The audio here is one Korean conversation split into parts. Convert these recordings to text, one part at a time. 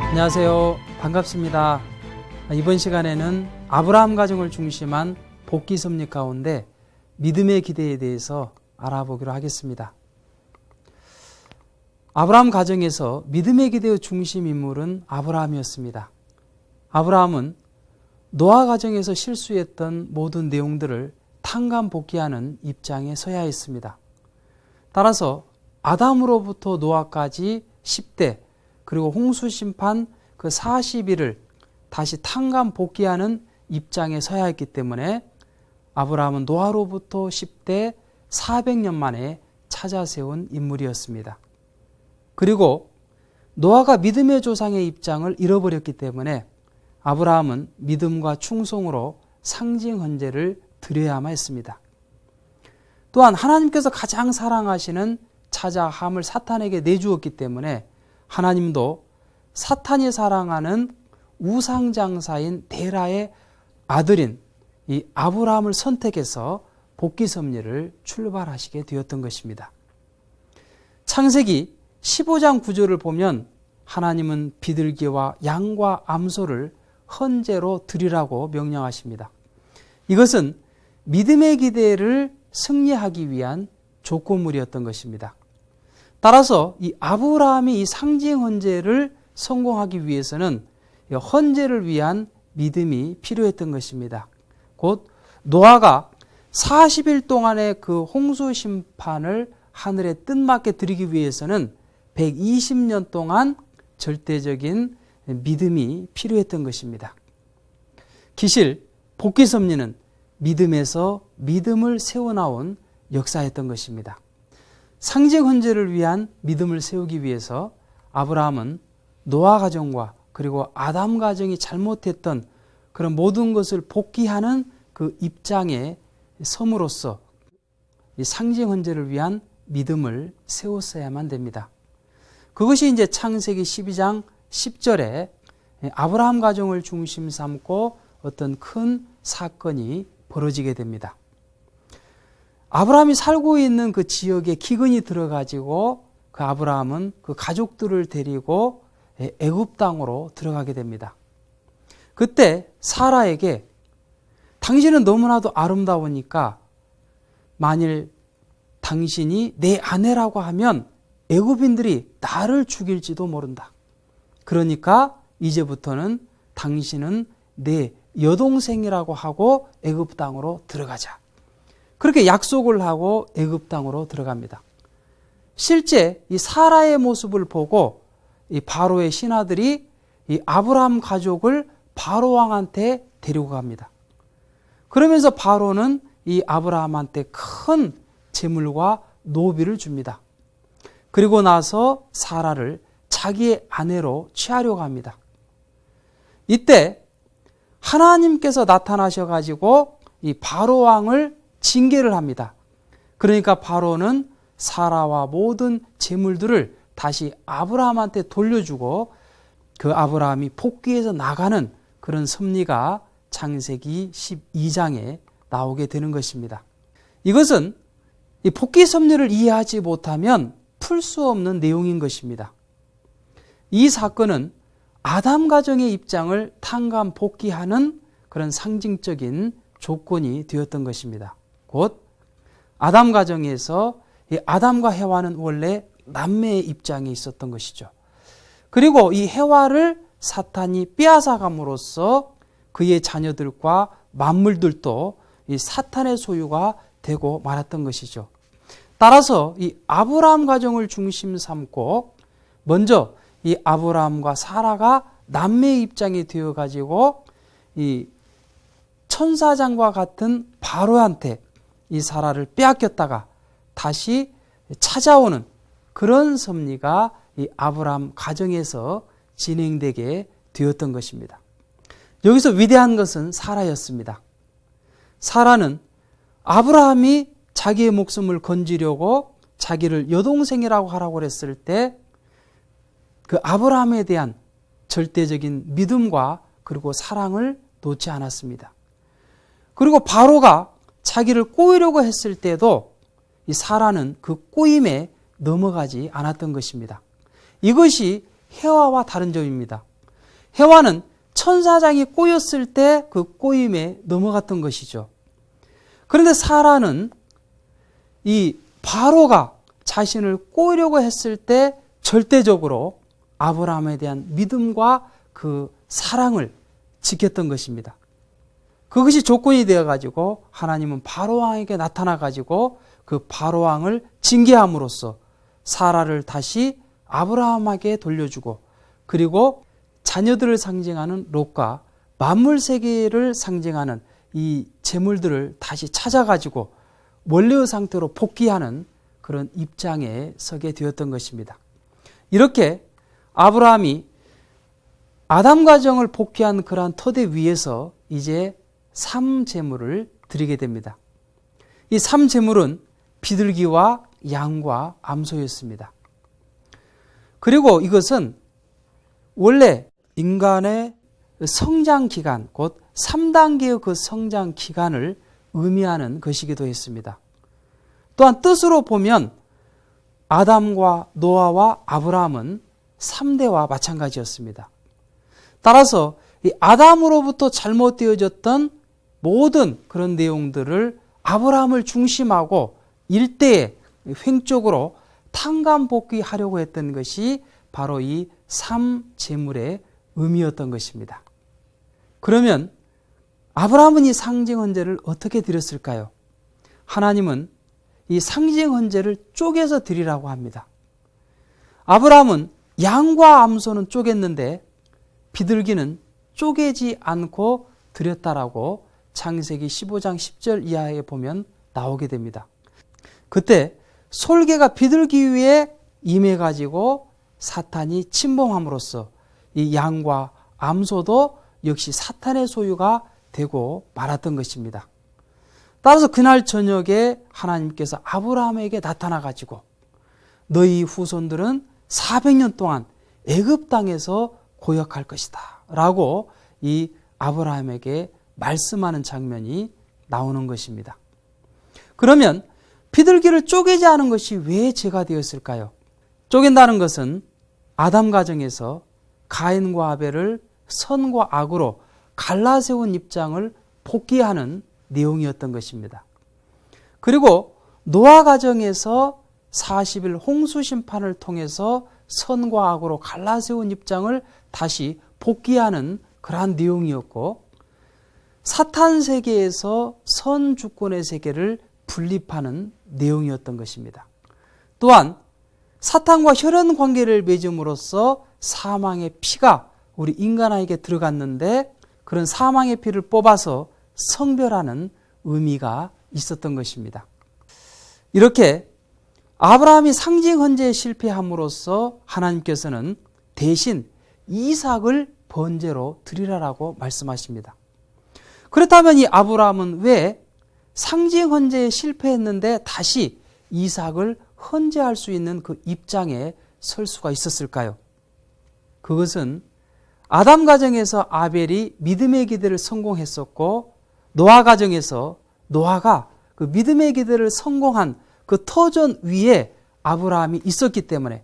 안녕하세요. 반갑습니다. 이번 시간에는 아브라함 가정을 중심한 복귀 섭리 가운데 믿음의 기대에 대해서 알아보기로 하겠습니다. 아브라함 가정에서 믿음의 기대의 중심 인물은 아브라함이었습니다. 아브라함은 노아 가정에서 실수했던 모든 내용들을 탕감 복귀하는 입장에 서야 했습니다. 따라서 아담으로부터 노아까지 10대 그리고 홍수 심판 그 40일을 다시 탕감 복귀하는 입장에 서야 했기 때문에 아브라함은 노아로부터 10대 400년 만에 찾아 세운 인물이었습니다. 그리고 노아가 믿음의 조상의 입장을 잃어버렸기 때문에 아브라함은 믿음과 충성으로 상징 헌제를 드려야만 했습니다. 또한 하나님께서 가장 사랑하시는 찾아 함을 사탄에게 내주었기 때문에 하나님도 사탄이 사랑하는 우상장사인 데라의 아들인 이 아브라함을 선택해서 복귀 섭리를 출발하시게 되었던 것입니다. 창세기 15장 9절을 보면 하나님은 비둘기와 양과 암소를 헌제로 드리라고 명령하십니다. 이것은 믿음의 기대를 승리하기 위한 조건물이었던 것입니다. 따라서 이 아브라함이 이 상징 헌제를 성공하기 위해서는 헌제를 위한 믿음이 필요했던 것입니다. 곧 노아가 40일 동안의 그 홍수 심판을 하늘에 뜻맞게 드리기 위해서는 120년 동안 절대적인 믿음이 필요했던 것입니다. 기실 복귀 섭리는 믿음에서 믿음을 세워나온 역사였던 것입니다. 상징 헌제를 위한 믿음을 세우기 위해서 아브라함은 노아 가정과 그리고 아담 가정이 잘못했던 그런 모든 것을 복귀하는 그 입장에 섬으로써 이 상징 헌제를 위한 믿음을 세웠어야만 됩니다. 그것이 이제 창세기 12장 10절에 아브라함 가정을 중심 삼고 어떤 큰 사건이 벌어지게 됩니다. 아브라함이 살고 있는 그 지역에 기근이 들어가지고 그 아브라함은 그 가족들을 데리고 애굽 땅으로 들어가게 됩니다. 그때 사라에게 당신은 너무나도 아름다우니까 만일 당신이 내 아내라고 하면 애굽인들이 나를 죽일지도 모른다. 그러니까 이제부터는 당신은 내 여동생이라고 하고 애굽 땅으로 들어가자. 그렇게 약속을 하고 애굽 땅으로 들어갑니다. 실제 이 사라의 모습을 보고 이 바로의 신하들이 이 아브라함 가족을 바로 왕한테 데리고 갑니다. 그러면서 바로는 이 아브라함한테 큰 재물과 노비를 줍니다. 그리고 나서 사라를 자기의 아내로 취하려고 합니다. 이때 하나님께서 나타나셔가지고 이 바로 왕을 징계를 합니다. 그러니까 바로는 사라와 모든 재물들을 다시 아브라함한테 돌려주고 그 아브라함이 복귀해서 나가는 그런 섭리가 창세기 12장에 나오게 되는 것입니다. 이것은 이 복귀 섭리를 이해하지 못하면 풀 수 없는 내용인 것입니다. 이 사건은 아담 가정의 입장을 탕감 복귀하는 그런 상징적인 조건이 되었던 것입니다. 곧 아담 가정에서 이 아담과 해와는 원래 남매의 입장에 있었던 것이죠. 그리고 이 해와를 사탄이 빼앗아감으로써 그의 자녀들과 만물들도 이 사탄의 소유가 되고 말았던 것이죠. 따라서 이 아브라함 가정을 중심 삼고 먼저 이 아브라함과 사라가 남매의 입장이 되어가지고 이 천사장과 같은 바로한테 이 사라를 빼앗겼다가 다시 찾아오는 그런 섭리가 이 아브라함 가정에서 진행되게 되었던 것입니다. 여기서 위대한 것은 사라였습니다. 사라는 아브라함이 자기의 목숨을 건지려고 자기를 여동생이라고 하라고 했을 때 그 아브라함에 대한 절대적인 믿음과 그리고 사랑을 놓지 않았습니다. 그리고 바로가 자기를 꼬이려고 했을 때도 이 사라는 그 꼬임에 넘어가지 않았던 것입니다. 이것이 해와와 다른 점입니다. 해와는 천사장이 꼬였을 때 그 꼬임에 넘어갔던 것이죠. 그런데 사라는 이 바로가 자신을 꼬이려고 했을 때 절대적으로 아브라함에 대한 믿음과 그 사랑을 지켰던 것입니다. 그것이 조건이 되어가지고 하나님은 바로왕에게 나타나가지고 그 바로왕을 징계함으로써 사라를 다시 아브라함에게 돌려주고, 그리고 자녀들을 상징하는 롯과 만물 세계를 상징하는 이 재물들을 다시 찾아가지고 원래의 상태로 복귀하는 그런 입장에 서게 되었던 것입니다. 이렇게 아브라함이 아담 가정을 복귀한 그러한 터대 위에서 이제 3제물을 드리게 됩니다. 이 3제물은 비둘기와 양과 암소였습니다. 그리고 이것은 원래 인간의 성장 기간, 곧 3단계의 그 성장 기간을 의미하는 것이기도 했습니다. 또한 뜻으로 보면 아담과 노아와 아브라함은 3대와 마찬가지였습니다. 따라서 이 아담으로부터 잘못되어졌던 모든 그런 내용들을 아브라함을 중심하고 일대에 횡적으로 탕감복귀하려고 했던 것이 바로 이 3제물의 의미였던 것입니다. 그러면 아브라함은 이 상징 헌제를 어떻게 드렸을까요? 하나님은 이 상징 헌제를 쪼개서 드리라고 합니다. 아브라함은 양과 암소는 쪼갰는데 비둘기는 쪼개지 않고 드렸다라고 창세기 15장 10절 이하에 보면 나오게 됩니다. 그때 솔개가 비둘기 위에 임해가지고 사탄이 침범함으로써 이 양과 암소도 역시 사탄의 소유가 되고 말았던 것입니다. 따라서 그날 저녁에 하나님께서 아브라함에게 나타나가지고 너희 후손들은 400년 동안 애굽 땅에서 고역할 것이다 라고 이 아브라함에게 말씀하는 장면이 나오는 것입니다. 그러면 비둘기를 쪼개지 않은 것이 왜 죄가 되었을까요? 쪼갠다는 것은 아담 가정에서 가인과 아벨을 선과 악으로 갈라세운 입장을 복귀하는 내용이었던 것입니다. 그리고 노아 가정에서 40일 홍수 심판을 통해서 선과 악으로 갈라세운 입장을 다시 복귀하는 그러한 내용이었고, 사탄 세계에서 선 주권의 세계를 분립하는 내용이었던 것입니다. 또한 사탄과 혈연 관계를 맺음으로써 사망의 피가 우리 인간에게 들어갔는데 그런 사망의 피를 뽑아서 성별하는 의미가 있었던 것입니다. 이렇게 아브라함이 상징 헌제에 실패함으로써 하나님께서는 대신 이삭을 번제로 드리라라고 말씀하십니다. 그렇다면 이 아브라함은 왜 상징 헌제에 실패했는데 다시 이삭을 헌제할 수 있는 그 입장에 설 수가 있었을까요? 그것은 아담 가정에서 아벨이 믿음의 기도를 성공했었고, 노아 가정에서 노아가 그 믿음의 기도를 성공한 그 터전 위에 아브라함이 있었기 때문에,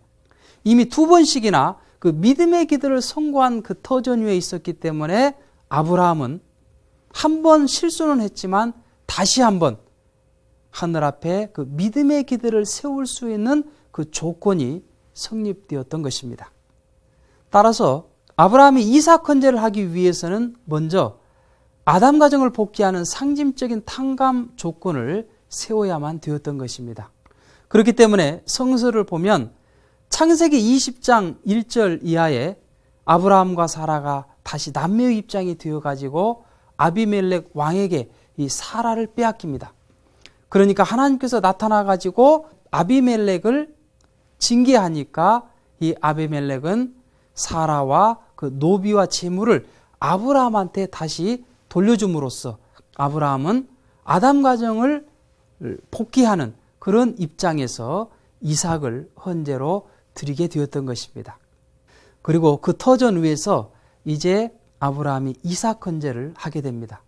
이미 2번씩이나 그 믿음의 기도를 성공한 그 터전 위에 있었기 때문에 아브라함은 한 번 실수는 했지만 다시 한번 하늘 앞에 그 믿음의 기도를 세울 수 있는 그 조건이 성립되었던 것입니다. 따라서 아브라함이 이삭 헌제를 하기 위해서는 먼저 아담 가정을 복귀하는 상징적인 탕감 조건을 세워야만 되었던 것입니다. 그렇기 때문에 성서를 보면 창세기 20장 1절 이하에 아브라함과 사라가 다시 남매의 입장이 되어가지고 아비멜렉 왕에게 이 사라를 빼앗깁니다. 그러니까 하나님께서 나타나가지고 아비멜렉을 징계하니까 이 아비멜렉은 사라와 그 노비와 재물을 아브라함한테 다시 돌려줌으로써 아브라함은 아담 가정을 복귀하는 그런 입장에서 이삭을 헌제로 드리게 되었던 것입니다. 그리고 그 터전 위에서 이제 아브라함이 이삭 헌제를 하게 됩니다.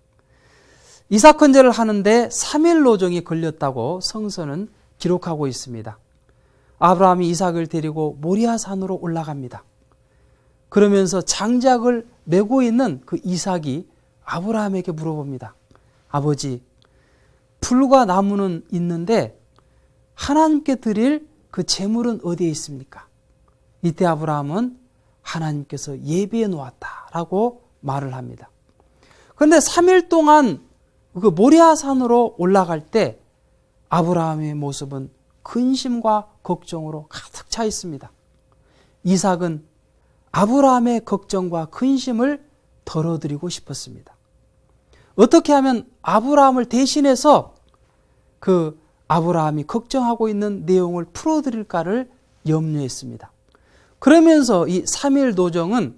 이삭 헌제를 하는데 3일 노정이 걸렸다고 성서는 기록하고 있습니다. 아브라함이 이삭을 데리고 모리아 산으로 올라갑니다. 그러면서 장작을 메고 있는 그 이삭이 아브라함에게 물어봅니다. 아버지, 풀과 나무는 있는데 하나님께 드릴 그 제물은 어디에 있습니까? 이때 아브라함은 하나님께서 예비해 놓았다라고 말을 합니다. 그런데 3일 동안 그 모리아 산으로 올라갈 때 아브라함의 모습은 근심과 걱정으로 가득 차 있습니다. 이삭은 아브라함의 걱정과 근심을 덜어드리고 싶었습니다. 어떻게 하면 아브라함을 대신해서 그 아브라함이 걱정하고 있는 내용을 풀어드릴까를 염려했습니다. 그러면서 이 3일 노정은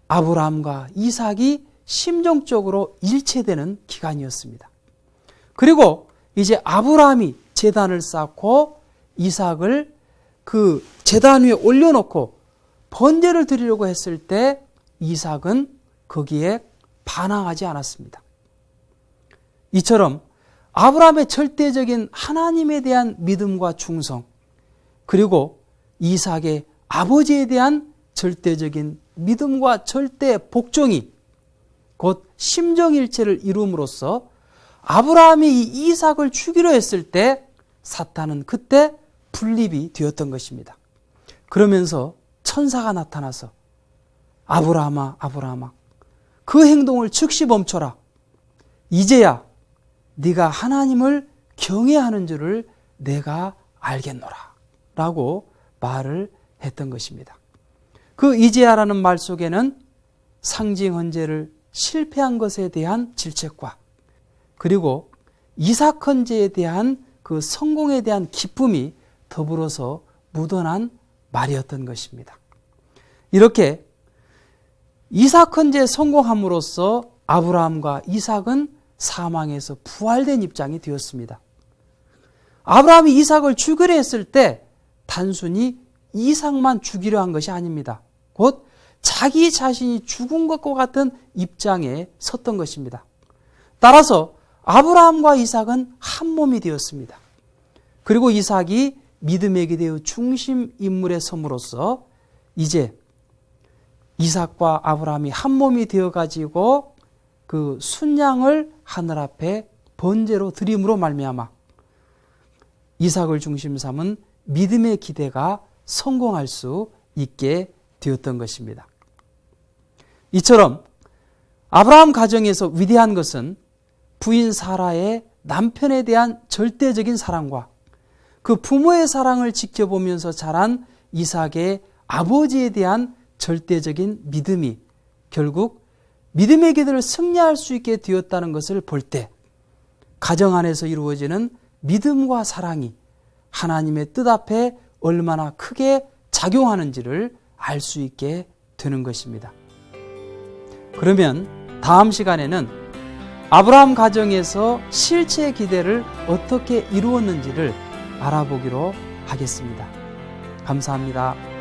아브라함과 이삭이 심정적으로 일체되는 기간이었습니다. 그리고 이제 아브라함이 제단을 쌓고 이삭을 그 제단 위에 올려놓고 번제를 드리려고 했을 때 이삭은 거기에 반항하지 않았습니다. 이처럼 아브라함의 절대적인 하나님에 대한 믿음과 충성, 그리고 이삭의 아버지에 대한 절대적인 믿음과 절대 복종이 곧 심정일체를 이룸으로써 아브라함이 이 이삭을 죽이려 했을 때 사탄은 그때 분립이 되었던 것입니다. 그러면서 천사가 나타나서 아브라함아, 아브라함아, 그 행동을 즉시 멈춰라. 이제야 네가 하나님을 경외하는 줄을 내가 알겠노라 라고 말을 했던 것입니다. 그 이제야라는 말 속에는 상징 헌제를 실패한 것에 대한 질책과 그리고 이삭 헌제에 대한 그 성공에 대한 기쁨이 더불어서 묻어난 말이었던 것입니다. 이렇게 이삭 헌제에 성공함으로써 아브라함과 이삭은 사망에서 부활된 입장이 되었습니다. 아브라함이 이삭을 죽이려 했을 때 단순히 이삭만 죽이려 한 것이 아닙니다. 곧 자기 자신이 죽은 것과 같은 입장에 섰던 것입니다. 따라서 아브라함과 이삭은 한 몸이 되었습니다. 그리고 이삭이 믿음의 기대의 중심 인물에 섬으로써 이제 이삭과 아브라함이 한 몸이 되어가지고 그 순양을 하늘 앞에 번제로 드림으로 말미암아 이삭을 중심 삼은 믿음의 기대가 성공할 수 있게 되었던 것입니다. 이처럼 아브라함 가정에서 위대한 것은 부인 사라의 남편에 대한 절대적인 사랑과 그 부모의 사랑을 지켜보면서 자란 이삭의 아버지에 대한 절대적인 믿음이 결국 믿음의 기도를 승리할 수 있게 되었다는 것을 볼 때 가정 안에서 이루어지는 믿음과 사랑이 하나님의 뜻 앞에 얼마나 크게 작용하는지를 알 수 있게 되는 것입니다. 그러면 다음 시간에는 아브라함 가정에서 실체의 기대를 어떻게 이루었는지를 알아보기로 하겠습니다. 감사합니다.